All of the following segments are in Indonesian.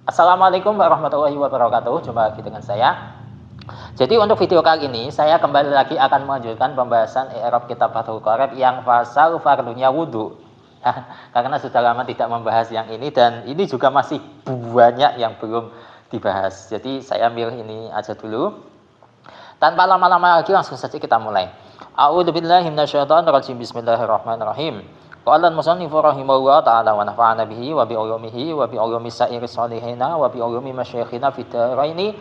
Assalamualaikum warahmatullahi wabarakatuh. Jumpa lagi dengan saya. Jadi untuk video kali ini saya kembali lagi akan melanjutkan pembahasan i'rab kitab Fathul Qorib yang fasal fardunya wudu. Karena sudah lama tidak membahas yang ini dan ini juga masih banyak yang belum dibahas. Jadi saya ambil ini aja dulu. Tanpa lama-lama lagi langsung saja kita mulai. A'udzubillahi minasyaitonirrajim. Bismillahirrahmanirrahim. Qala al-musannifu rahimahullah ta'ala wa nafa'ana bihi wa bi ulumihi wa bi ulumi sa'iris salihina wa bi ulumi masyayikhina fid dharaini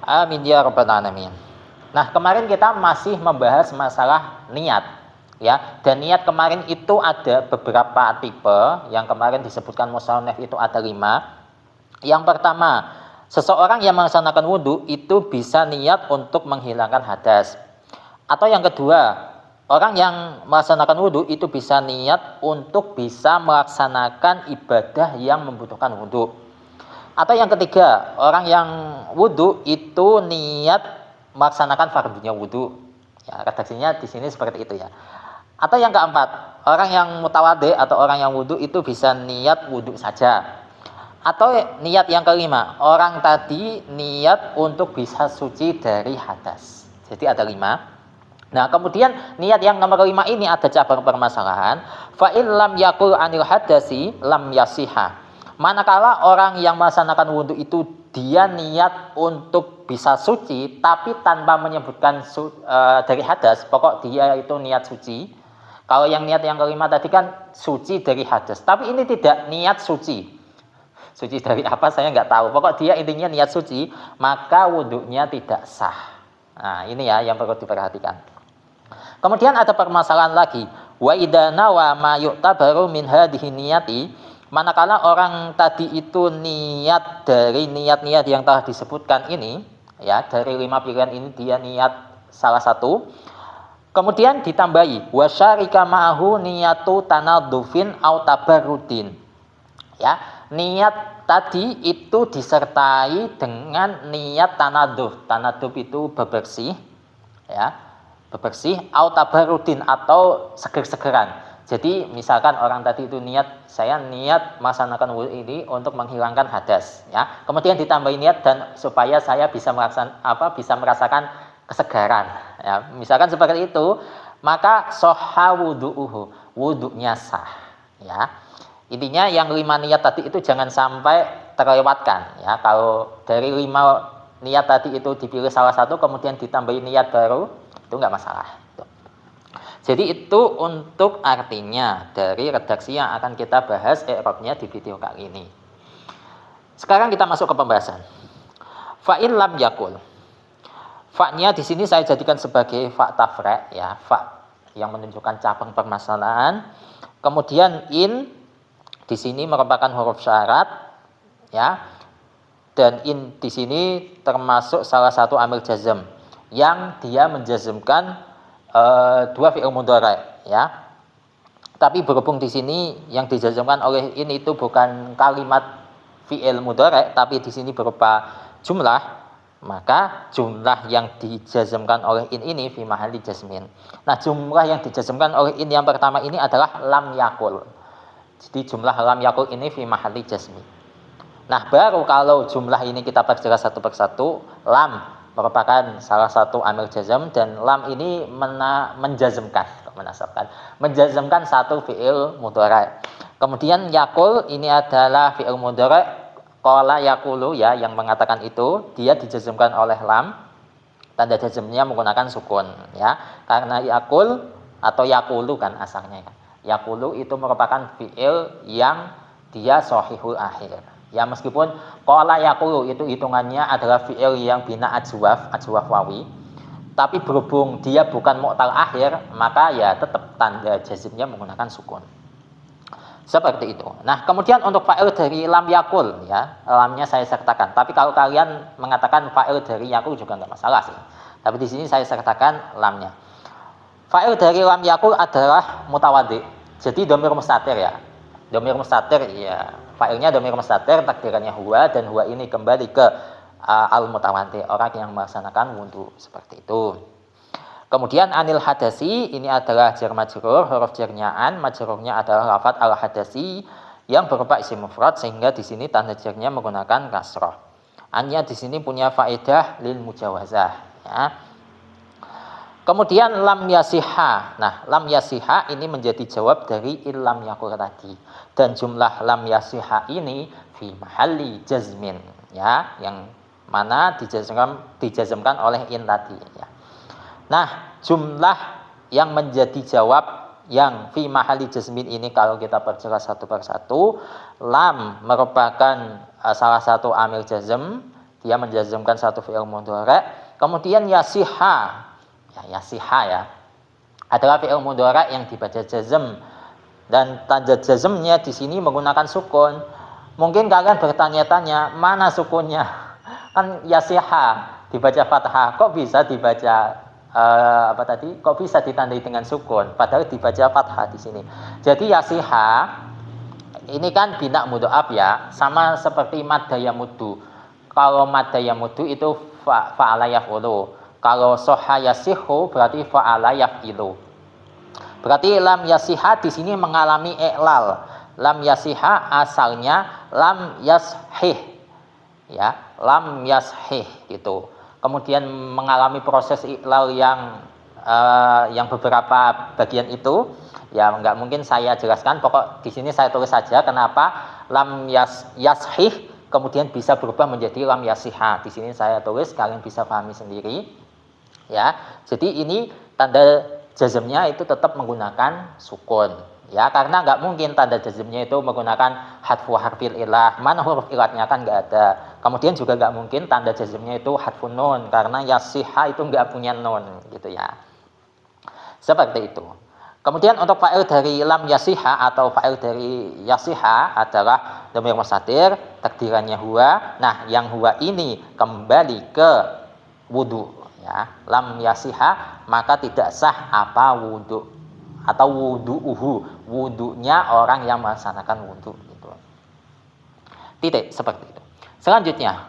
amin ya rabbal alamin. Nah, kemarin kita masih membahas masalah niat ya. Dan niat kemarin itu ada beberapa tipe. Yang kemarin disebutkan musannif itu ada 5. Yang pertama, seseorang yang melaksanakan wudhu itu bisa niat untuk menghilangkan hadas. Atau yang kedua, orang yang melaksanakan wudhu itu bisa niat untuk bisa melaksanakan ibadah yang membutuhkan wudhu. Atau yang ketiga, orang yang wudhu itu niat melaksanakan fardunya wudhu. Ya, redaksinya di sini seperti itu ya. Atau yang keempat, orang yang mutawadhi atau orang yang wudhu itu bisa niat wudhu saja. Atau niat yang kelima, orang tadi niat untuk bisa suci dari hadas. Jadi ada 5. Nah, kemudian niat yang nomor 5 ini ada cabang permasalahan. Fa in lam yaqul anil hadasi lam yasiha. Manakala orang yang melaksanakan wudhu itu dia niat untuk bisa suci tapi tanpa menyebutkan dari hadas, pokok dia itu niat suci. Kalau yang niat yang kelima tadi kan suci dari hadas, tapi ini tidak niat suci. Suci dari apa saya nggak tahu. Pokok dia intinya niat suci, maka wudhunya tidak sah. Nah, ini ya yang perlu diperhatikan. Kemudian ada permasalahan lagi. Wa idza nawa ma yu'tabaru min hadhihi niyati, manakala orang tadi itu niat dari niat-niat yang telah disebutkan ini, ya, dari 5 pilihan ini dia niat salah satu. Kemudian ditambahi wa syarika ma'ahu niyatu tanadzufin au tabarrudin. Ya, niat tadi itu disertai dengan niat tanadzuf. Tanadzuf itu bebersih, ya. Bebersih au tabarrudin atau seger-segeran. Jadi misalkan orang tadi itu niat, saya niat melaksanakan wudhu ini untuk menghilangkan hadas, ya. Kemudian ditambahi niat dan supaya saya bisa merasakan kesegaran, ya. Misalkan seperti itu, maka sahha wudhu'uhu, wudhunya sah, ya. Intinya yang 5 niat tadi itu jangan sampai terlewatkan, ya. Kalau dari 5 niat tadi itu dipilih salah satu kemudian ditambahi niat baru, itu enggak masalah. Jadi itu untuk artinya dari redaksi yang akan kita bahas i'rabnya di video kali ini. Sekarang kita masuk ke pembahasan. Fa in lam yakul. Fa-nya di sini saya jadikan sebagai fa tafra', ya, fa yang menunjukkan cabang permasalahan. Kemudian in di sini merupakan huruf syarat, ya. Dan in di sini termasuk salah satu amil jazm yang dia menjazmkan 2 fi'il mudhari', ya. Tapi berhubung di sini yang dijazmkan oleh in itu bukan kalimat fi'il mudhari', tapi di sini berupa jumlah, maka jumlah yang dijazmkan oleh in ini fi mahalli jazmin. Nah, jumlah yang dijazmkan oleh in yang pertama ini adalah lam yakul. Jadi jumlah lam yakul ini fi mahalli jazmin. Nah, baru kalau jumlah ini kita perjelas satu persatu, lam merupakan salah satu amil jazm dan lam ini menjazmkan satu fi'il mudhari'. Kemudian yakul ini adalah fi'il mudhari' qala yakulu, ya, yang mengatakan itu dia dijazmkan oleh lam, tanda jazmnya menggunakan sukun, ya. Karena yakul atau yakulu kan asalnya, ya. Yakulu itu merupakan fi'il yang dia shahihul akhir. Ya, meskipun qala yaqulu itu hitungannya adalah fi'il yang bina ajwaf wawi, tapi berhubung dia bukan mu'tal akhir, maka ya tetap tanda jazmnya menggunakan sukun. Seperti itu. Nah, kemudian untuk fa'il dari lam yakul, ya, lamnya saya sertakan. Tapi kalau kalian mengatakan fa'il dari yakul juga enggak masalah sih. Tapi di sini saya sertakan lamnya. Fa'il dari lam yakul adalah mutawadhi. Jadi dhamir mustatir, ya. Dhamir mustatir, ya, fa'ilnya dhamir mustatir, takdirannya huwa, dan huwa ini kembali ke al-mutawadhi, orang yang melaksanakan wudhu, seperti itu. Kemudian anil hadasi ini adalah jar majrur, huruf jarnya an, majrurnya adalah lafadz al hadasi yang berupa isim mufrad, sehingga di sini tanda jarnya menggunakan kasroh. Anya di sini punya faedah lil mujawazah, ya. Kemudian lam yasiha. Nah, lam yasiha ini menjadi jawab dari illam yakul tadi. Dan jumlah lam yasiha ini fi mahalli jazmin, ya, yang mana dijazmkan oleh in tadi, ya. Nah, jumlah yang menjadi jawab yang fi mahalli jazmin ini kalau kita perjelas satu persatu, lam merupakan salah satu amil jazm, dia menjazmkan satu fi'il mudhari'. Kemudian yasiha, yasiha ya, adalah fi'il mudhari' yang dibaca jazm dan tanda jazmnya di sini menggunakan sukun. Mungkin kalian bertanya-tanya, mana sukunnya? Kan yasiha dibaca fathah, kok bisa dibaca kok bisa ditandai dengan sukun padahal dibaca fathah di sini. Jadi yasiha ini kan bina mudhaf, ya, sama seperti madda yamudu. Kalau madda yamudu itu fa'ala yaf'ulu. Kalau soha yasihu berarti fa'ala yaf'ilu. Berarti lam yasiha di sini mengalami i'lal. Lam yasiha asalnya lam yashih, ya, lam yashih gitu. Kemudian mengalami proses iklal yang beberapa bagian itu, ya, nggak mungkin saya jelaskan. Pokok di sini saya tulis saja kenapa lam yashih kemudian bisa berubah menjadi lam yasiha. Di sini saya tulis, kalian bisa pahami sendiri, ya. Jadi ini tanda jazmnya itu tetap menggunakan sukun, ya, karena nggak mungkin tanda jazmnya itu menggunakan hadfu harfil ilah. Mana huruf ilatnya kan nggak ada. Kemudian juga nggak mungkin tanda jazmnya itu hadfun nun, karena yasiha itu nggak punya nun, gitu ya. Seperti itu. Kemudian untuk fa'il dari lam yasiha atau fa'il dari yasiha adalah dhamir mustatir, takdirannya huwa. Nah, yang huwa ini kembali ke wudu, ya. Lam yasiha maka tidak sah apa wudu atau wudu'uhu, wudunya orang yang melaksanakan wudu, gitu. Titik, seperti itu. Selanjutnya,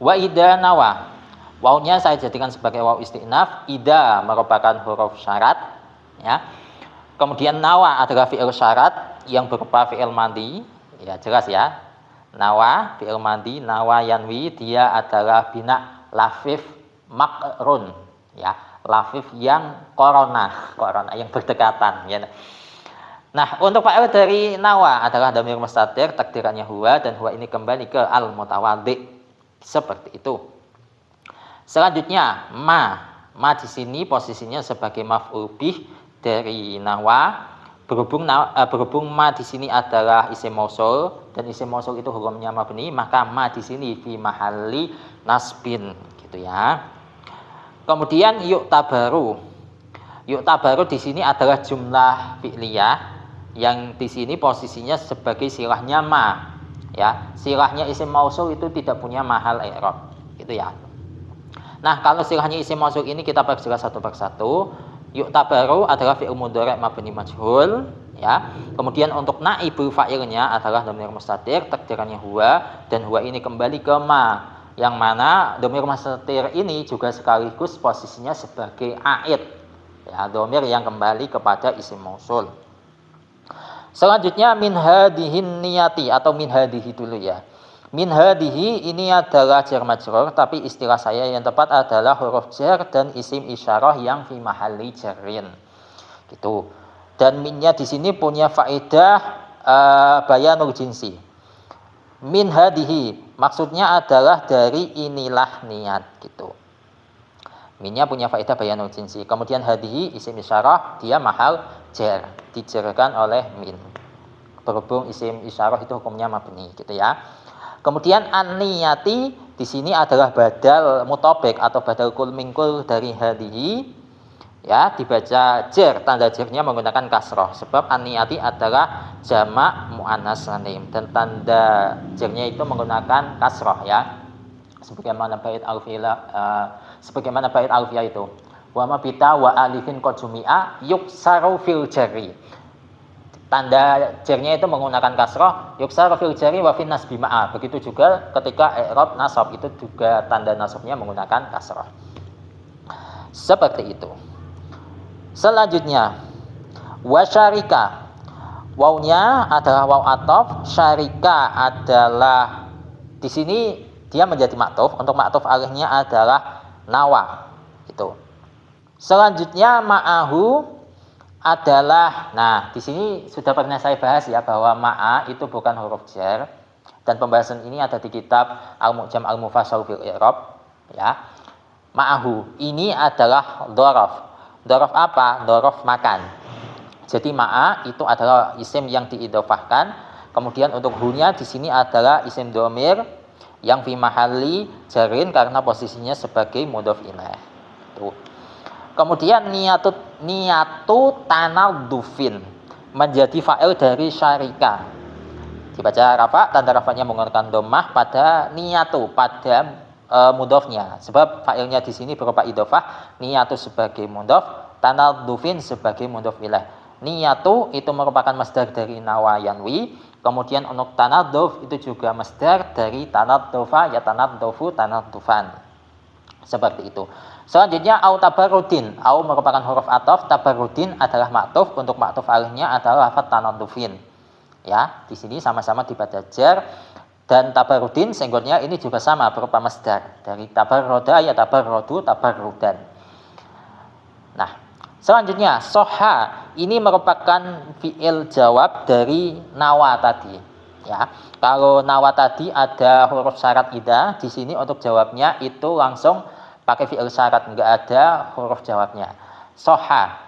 wa ida nawa. Wawnya saya jadikan sebagai waw istinaf. Ida merupakan huruf syarat, ya. Kemudian nawa adalah fi'il syarat yang berupa fi'il madhi, ya, jelas ya. Nawa fi'il madhi, nawa yanwi, dia adalah bina lafif makrun, ya, lafif yang korona yang berdekatan, ya. Nah, untuk fa'il dari nawa adalah dhamir mustatir, takdirannya huwa, dan huwa ini kembali ke al mutawaddi. Seperti itu. Selanjutnya, ma di sini posisinya sebagai maf'ul bih dari nawa. Berhubung ma di sini adalah isim mausul, dan isim mausul itu hukumnya mabni, maka ma di sini fi mahalli nasbin, gitu ya. Kemudian yuk tabaru di sini adalah jumlah fi'liyah yang di sini posisinya sebagai silahnya ma, ya. Silahnya isim mausul itu tidak punya mahal i'rab, gitu ya. Nah, kalau silahnya isim mausul ini kita perjelas satu persatu. Yu'tabaru adalah fi'il mudhari' mabni majhul, ya. Kemudian untuk naibul fa'ilnya adalah dhamir mustatir, takdirannya huwa, dan huwa ini kembali ke ma, yang mana dhamir mustatir ini juga sekaligus posisinya sebagai aid, ya, dhamir yang kembali kepada isim mausul. Selanjutnya min hadihin niyati atau min hadihi dulu, ya. Min hadihi ini adalah jar majrur, tapi istilah saya yang tepat adalah huruf jar dan isim isyarah yang fi mahalli jarrin, gitu. Dan minnya di sini punya faedah bayanul jinsi. Min hadihi maksudnya adalah dari inilah niat, gitu. Minnya punya faedah bayanul jinsi. Kemudian hadihi isim isyarah, dia mahal jar, dijarkan oleh min. Berhubung isim isyarah itu hukumnya mabni, gitu ya. Kemudian an-niyati di sini adalah badal mutobek atau badal kul mingkul dari hadihi, ya, dibaca jar, tanda jarnya menggunakan kasroh sebab an-niyati adalah jamak muannas salim dan tanda jarnya itu menggunakan kasroh, ya. Sebagaimana bait alfiyah itu wa mabita wa alifin qad jumi'a yuksaru fil jari. Tanda jarnya itu menggunakan kasroh, yuksaru fil jari wa fin nasbi ma'a. Begitu juga ketika i'rab nasab itu juga tanda nasabnya menggunakan kasroh. Seperti itu. Selanjutnya wasyarika Wawnya adalah waw ataf, syarika adalah di sini dia menjadi maktuf. Untuk maktuf alihnya adalah nawa. Itu. Selanjutnya ma'ahu adalah, nah di sini sudah pernah saya bahas ya bahwa ma'a itu bukan huruf jar, dan pembahasan ini ada di kitab Al-Mu'jam Al-Mufassal fil I'rab ya. Ma'ahu ini adalah dhorof. Dhorof apa? Dhorof makan. Jadi ma'a itu adalah isim yang diidhofahkan. Kemudian untuk hunya di sini adalah isim dhamir yang fi mahalli jarin karena posisinya sebagai mudhof ilaih. Tuh. Kemudian niatu tanadufin menjadi fa'il dari syarika. Dibaca rafa, tanda rafanya menggunakan dhammah pada niatu, pada mudhofnya. Sebab fa'ilnya di sini berupa idhofah, niatu sebagai mudhof, tanadufin sebagai mudhof ilaih. Niatu itu merupakan masdar dari nawa yanwi. Kemudian untuk tanaduf itu juga masdar dari tanaddufa ya tanaddufu tanadufan. Seperti itu. Selanjutnya au tabarrudin. Au merupakan huruf ataf, tabarrudin adalah maktuf. Untuk maktuf alihnya adalah lafaz tanadufin. Ya, di sini sama-sama dibaca jar, dan tabarrudin senggolnya ini juga sama berupa masdar dari tabarroda ya tabarrodu tabarrudan. Nah, selanjutnya soha ini merupakan fi'il jawab dari nawa tadi. Ya, kalau nawa tadi ada huruf syarat idza, di sini untuk jawabnya itu langsung pakai fi'il syarat, enggak ada huruf jawabnya. Soha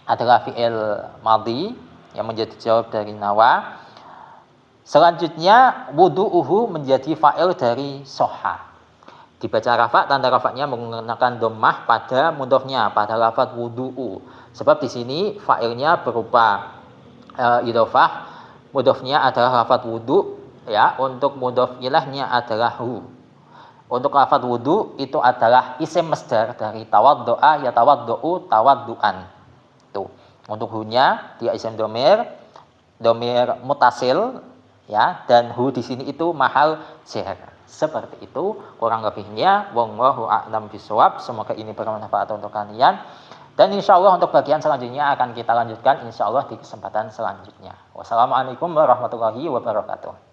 adalah fi'il madhi yang menjadi jawab dari nawa. Selanjutnya wudu'uhu menjadi fa'il dari soha. Dibaca rafa, tanda rafanya menggunakan dhammah pada mudhofnya, pada lafaz wudu'u. Sebab di sini fa'ilnya berupa idhofah, mudhofnya adalah lafaz wudu, ya. Untuk mudhof ilahnya adalah hu. Untuk lafaz wudu itu adalah isim masdar dari tawaddo'a ya tawaddu'u tawaddu'an. Tuh. Untuk hunya dia isim dhamir mutasil ya, dan hu di sini itu mahal jar. Seperti itu kurang lebihnya. Wallahu a'lam bishawab. Semoga ini bermanfaat untuk kalian. Dan insya Allah untuk bagian selanjutnya akan kita lanjutkan insya Allah di kesempatan selanjutnya. Wassalamualaikum warahmatullahi wabarakatuh.